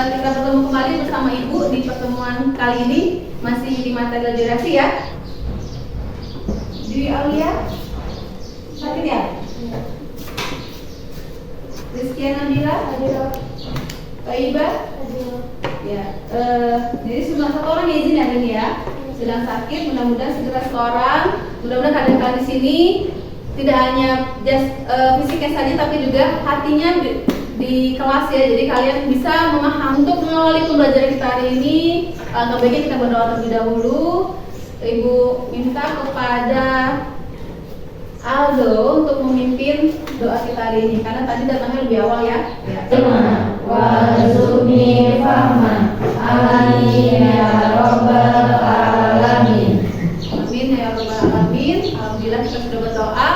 kita bertemu kembali bersama Ibu di pertemuan kali ini masih di materi geografi ya. Dwi Aulia, sakit ya? Rizky Nabila, Iba, ya. Jadi cuma satu orang yang izin hari ini ya, sedang sakit. Mudah-mudahan segera seorang. Mudah-mudahan kalian di sini tidak hanya fisiknya saja, tapi juga hatinya di kelas ya. Jadi kalian bisa memahami. Untuk mengawali pembelajaran kita hari ini, baiknya kita berdoa terlebih dahulu. Ibu minta kepada Aldo untuk memimpin doa kita hari ini, karena tadi datangnya lebih awal ya. Warzuqni fahman amin ya rabbal alamin. Amin ya rabbal alamin. Alhamdulillah kita sudah berdoa.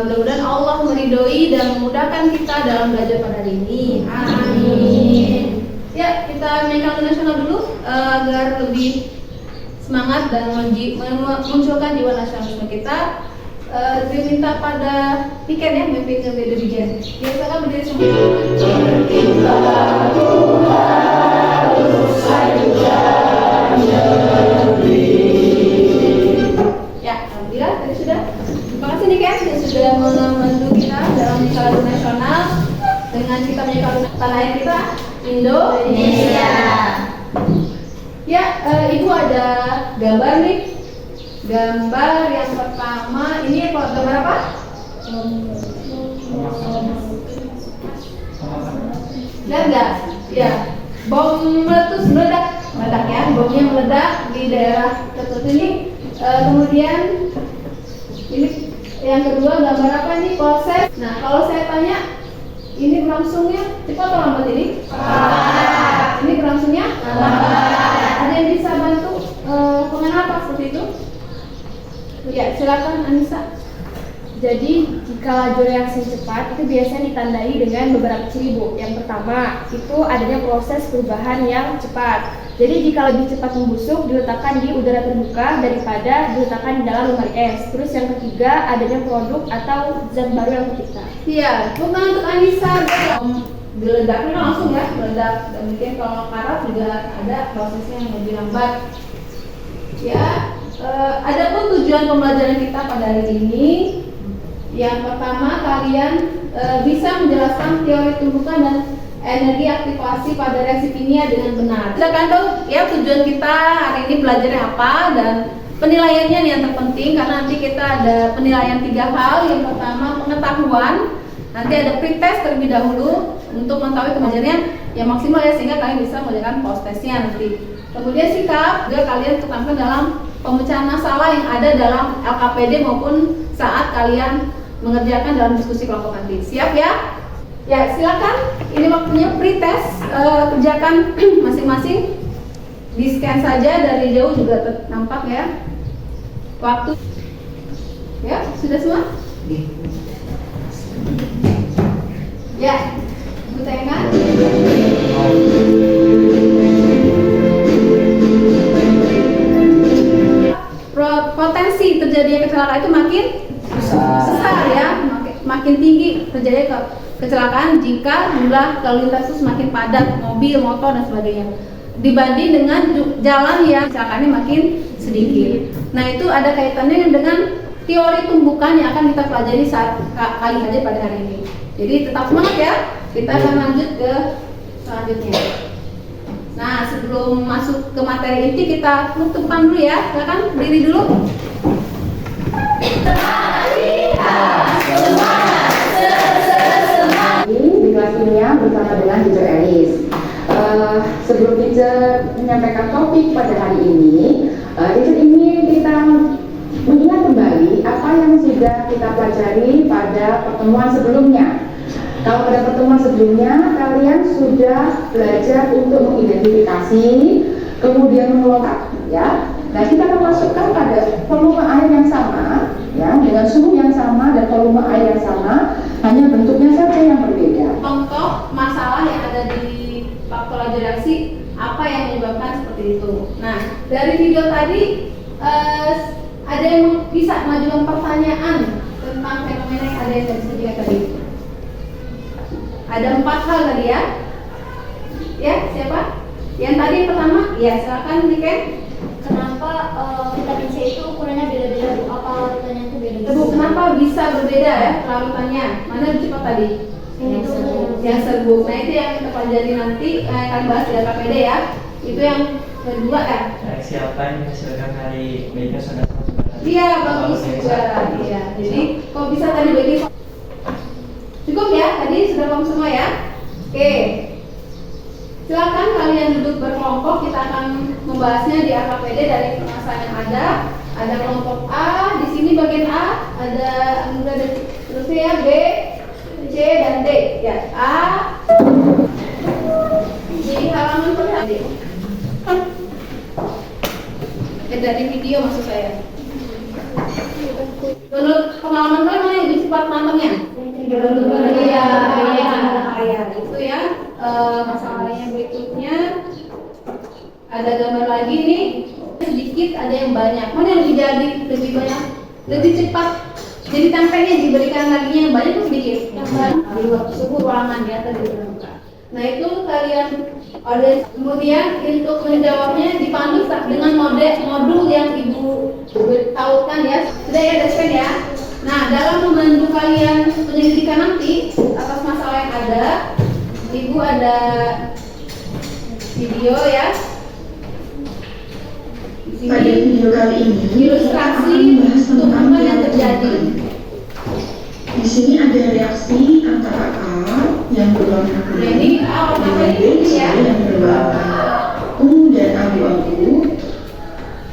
Mudah-mudahan Allah meridhoi dan memudahkan kita dalam belajar pada hari ini. Amin. Ya, kita menyanyikan lagu nasional dulu agar lebih semangat dan munculkan jiwa nasionalisme kita. Dia minta pada Piken ya, memimpin beda bijan. Biasakan berdiri semua. Ya, alhamdulillah tadi sudah. Terima kasih nih Ken yang sudah membantu kita dalam lagu nasional dengan kita menyanyikan tanah air kita Indonesia. Ya, Ibu ada gambar nih. Gambar yang pertama ini gambar apa? Lihat nggak? Ya, bom meledak ya, bomnya meledak di daerah tertentu ini. Kemudian ini yang kedua gambar apa ini? Proses. Nah, kalau saya tanya, ini berlangsungnya cepat atau lambat ini? Ini berlangsungnya lambat. Ada yang bisa bantu mengapa seperti itu? Ya, silakan Anissa. Jadi, jika laju reaksi cepat itu biasanya ditandai dengan beberapa ciri, Bu. Yang pertama, itu adanya proses perubahan yang cepat. Jadi, jika lebih cepat membusuk, diletakkan di udara terbuka daripada diletakkan di dalam lemari es. Terus yang ketiga, adanya produk atau zat baru yang tercipta. Iya, bukan untuk Anissa. Diledaknya langsung ya, meledak. Dan mungkin kalau karat juga ada prosesnya yang lebih lambat. Ya. Adapun tujuan pembelajaran kita pada hari ini, yang pertama kalian bisa menjelaskan teori tumbukan dan energi aktivasi pada reaksi kimia dengan benar. Silakan dong, ya tujuan kita hari ini belajarnya apa dan penilaiannya nih yang terpenting, karena nanti kita ada penilaian 3 hal. Yang pertama pengetahuan, nanti ada pretest terlebih dahulu untuk mengetahui kemajuannya yang maksimal ya, sehingga kalian bisa mengerjakan post testnya nanti. Kemudian sikap, juga kalian tertampil dalam pemecahan masalah yang ada dalam LKPD maupun saat kalian mengerjakan dalam diskusi kelompok nanti. Siap ya? Ya, silakan. Ini waktunya pretest, kerjakan masing-masing. Di scan saja dari jauh juga nampak ya. Waktu. Ya, sudah semua? Ya, Bu Tena. Potensi terjadinya kecelakaan itu makin besar ya, makin tinggi terjadi kecelakaan jika jumlah lalu lintas itu semakin padat, mobil, motor dan sebagainya, dibanding dengan jalan yang kecelakaannya makin sedikit. Nah, itu ada kaitannya dengan teori tumbukan yang akan kita pelajari saat kali aja pada hari ini. Jadi tetap semangat ya, kita akan lanjut ke selanjutnya. Nah, sebelum masuk ke materi inti, kita tutupan dulu ya. Silakan berdiri dulu. Di kelas kimia bersama dengan Teacher Elis. Sebelum Teacher menyampaikan topik pada hari ini, Teacher ingin kita mengingat kembali apa yang sudah kita pelajari pada pertemuan sebelumnya. Kalau pada pertemuan sebelumnya kalian sudah belajar untuk mengidentifikasi, kemudian mengelola, ya. Nah, kita akan masukkan pada volume air yang sama, ya, dengan suhu yang sama dan volume air yang sama, hanya bentuknya saja yang berbeda. Contoh masalah yang ada di faktor laju reaksi, apa yang menyebabkan seperti itu. Nah, dari video tadi ada yang bisa mengajukan pertanyaan tentang fenomena yang ada yang tadi saya tadi. Ada 4 hal tadi ya. Ya, siapa? Yang tadi pertama, ya silakan Niken. Kenapa vitamin C itu ukurannya beda-beda, Bu? Apa larutannya itu beda? Bu, kenapa bisa berbeda ya larutannya? Mana lebih cepat tadi? Yang serbuk. Nah itu yang kita pelajari nanti, akan bahas di KPD ya. Itu yang kedua ya. Reaksi apa yang dihasilkan dari baiknya saudara? Iya, bagus juga. Iya. Jadi kok bisa tadi bagi cukup ya? Tadi sudah paham semua ya? Oke. Silakan kalian duduk berkelompok. Kita akan membahasnya di AKPD dari pengasahan yang ada. Ada kelompok A, di sini bagian A, ada terusnya ya B, C dan D. Ya, A. Jadi halaman pertama. Dari video maksud saya. Menurut pengalaman kalian mana yang lebih cepat matangnya? Iya, itu ya. Masalahnya berikutnya ada gambar lagi nih, sedikit ada yang banyak. Mana yang lebih banyak, lebih cepat? Jadi tempelnya diberikan lagi yang banyak atau sedikit? Yang banyak. Di waktu suhu ruangan di atas diperlukan. Nah itu kalian ada. Kemudian untuk menjawabnya dipandu dengan modul yang ibu tahukan ya. Sudah ya, Despen ya. Nah dalam membantu kalian penyelidikan nanti atas masalah yang ada, ibu ada video ya. Pada video kali ini ilustrasi bahas tentang tumbuhan yang terjadi. Di sini ada reaksi antara A yang berwarna kuning Jadi A warna dengan B kuning ya. yang berwarna ungu dan abu-abu.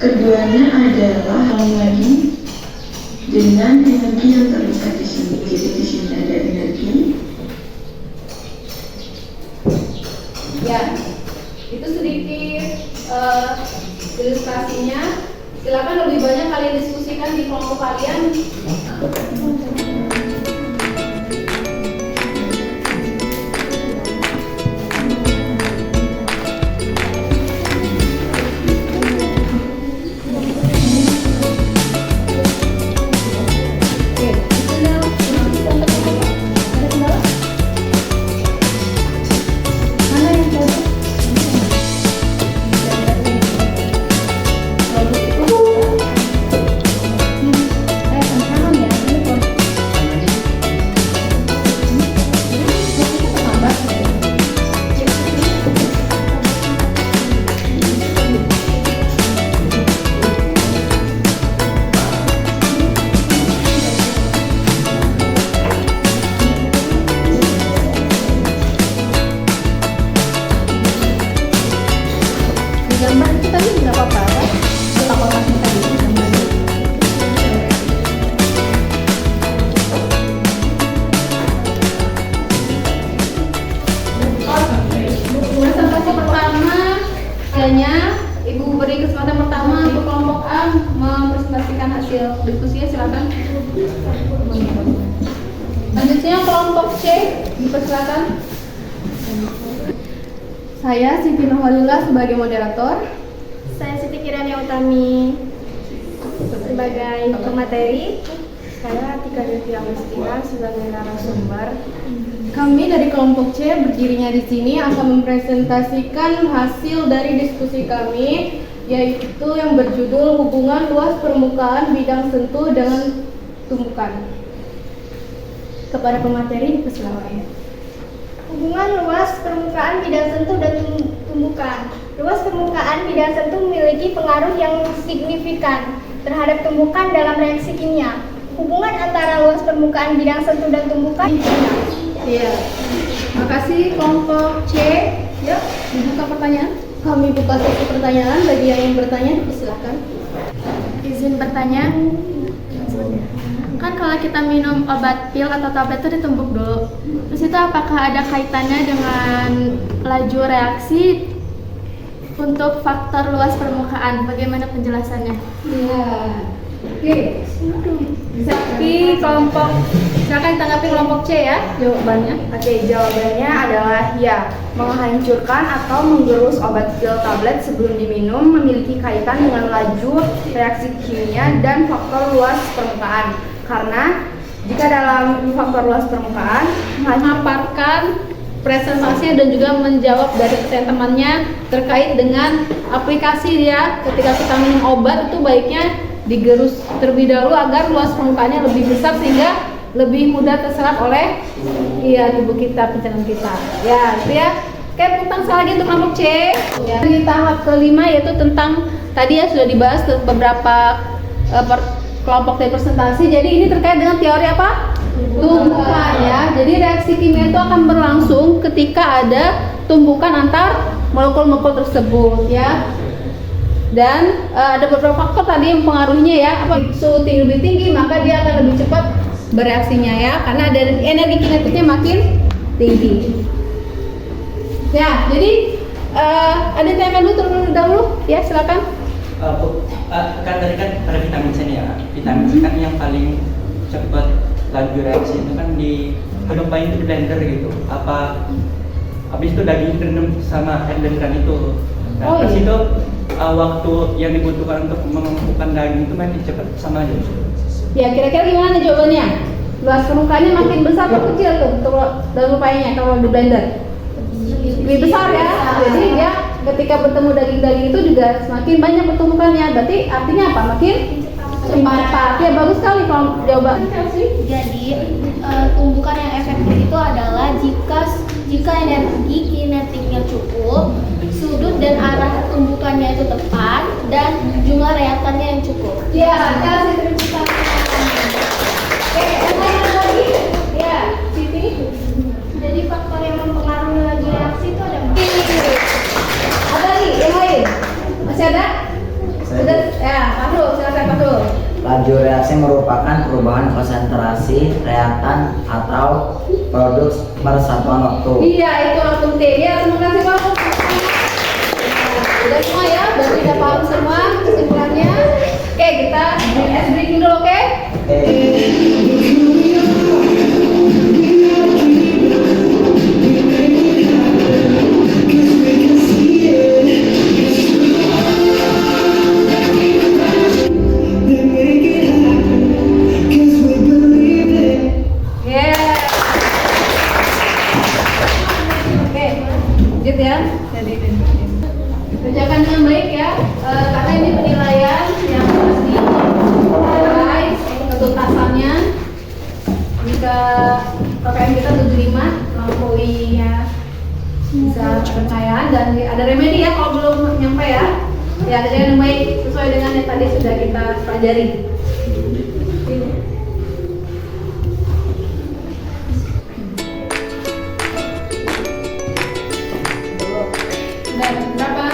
Keduanya adalah lagi dengan energi yang terlihat di sini. Jadi di sini ada energi. Ya, itu sedikit ilustrasinya. Silakan lebih banyak kalian diskusikan di kelompok kalian. Gambar kita ini nggak apa-apa, kita kotaknya tadi gambarnya. Presentasi pertama, kayaknya ibu beri kesempatan pertama untuk kelompok A mempresentasikan hasil diskusinya, silakan. Selanjutnya kelompok C, dipersilakan. Saya Siti Nurhalila sebagai moderator. Saya Siti Kirania Utami sebagai pemateri. Saya Tika Devi Agustina sebagai narasumber. Kami dari kelompok C berdirinya di sini akan mempresentasikan hasil dari diskusi kami, yaitu yang berjudul hubungan luas permukaan bidang sentuh dengan tumbukan. Kepada pemateri dipersilakan. Hubungan luas permukaan bidang sentuh dan tumbukan. Luas permukaan bidang sentuh memiliki pengaruh yang signifikan terhadap tumbukan dalam reaksi kimia. Hubungan antara luas permukaan bidang sentuh dan tumbukan. Iya. Makasih kelompok C. Yuk, dibuka pertanyaan. Kami buka sesi pertanyaan. Bagi yang ingin bertanya, dipersilakan. Izin bertanya. Kan kalau kita minum obat pil atau tablet itu ditumbuk dulu. Terus itu apakah ada kaitannya dengan laju reaksi untuk faktor luas permukaan? Bagaimana penjelasannya? Iya. Oke. Tapi kelompok, silakan tanggapi kelompok C ya jawabannya. Oke, jawabannya adalah ya. Menghancurkan atau menggerus obat pil tablet sebelum diminum memiliki kaitan dengan laju reaksi kimia dan faktor luas permukaan. Karena jika dalam faktor luas permukaan Memaparkan presentasinya dan juga menjawab dari pertanyaan temannya terkait dengan aplikasi dia ketika kita minum obat itu baiknya digerus terlebih dahulu agar luas permukaannya lebih besar sehingga lebih mudah terserap oleh tubuh kita, pencernaan kita. Ya, itu ya. Oke, tentang sekali lagi untuk kelompok C. Ya. Di tahap kelima yaitu tentang tadi ya sudah dibahas beberapa kelompok dari presentasi. Jadi ini terkait dengan teori apa? Tumbukan ya. Jadi reaksi kimia itu akan berlangsung ketika ada tumbukan antar molekul-molekul tersebut ya. Dan ada beberapa faktor tadi yang mempengaruhinya ya. Apa suhu lebih tinggi maka dia akan lebih cepat bereaksinya ya, karena ada energi kinetiknya makin tinggi. Ya, jadi ada yang tanyakan dulu terlebih dahulu ya, silakan. Kan tadi kan pada vitamin C nih ya, vitamin C kan yang paling cepat laju reaksi itu kan penumpahin di blender gitu. Habis itu daging direndam sama air blenderan itu. Nah, terus itu waktu yang dibutuhkan untuk mengumpulkan daging itu makin cepat sama aja. Ya, kira-kira gimana jawabannya? Luas permukaannya makin besar atau kecil tuh dalam upayanya kalau di blender? Lebih besar ya. Jadi dia ketika bertemu daging-daging itu juga semakin banyak pertumbukannya. Berarti artinya apa? Makin cepat. Ya, bagus sekali kalau jawaban. Jadi tumbukan yang efektif itu adalah jika energi kinetiknya cukup, sudut dan arah tumbukannya itu tepat, dan jumlah reaktannya yang cukup. Ya, kasih terima kasih. Oke, yang lain lagi? Ya, Siti. Jadi faktor yang mempengaruhi laju reaksi itu ada Ada lagi yang lain? Masih ada? Sudah? Ya, Fatul, silakan Fatul. Laju reaksi merupakan perubahan konsentrasi reaktan atau produk persatuan waktu. Iya, itu langsung T. Ya, terima kasih Pak. Sudah semua ya, berarti udah paham semua kesimpulannya. Oke, kita breaking dulu, oke? Kerjakan dengan baik ya, karena ini penilaian yang harus dinilai ketuntasannya. Jika KPM kita 75 melampaui ya bisa kepercayaan dan ada remedi ya kalau belum nyampe ya. Ya, kerjakan dengan baik sesuai dengan yang tadi sudah kita pelajari. Berapa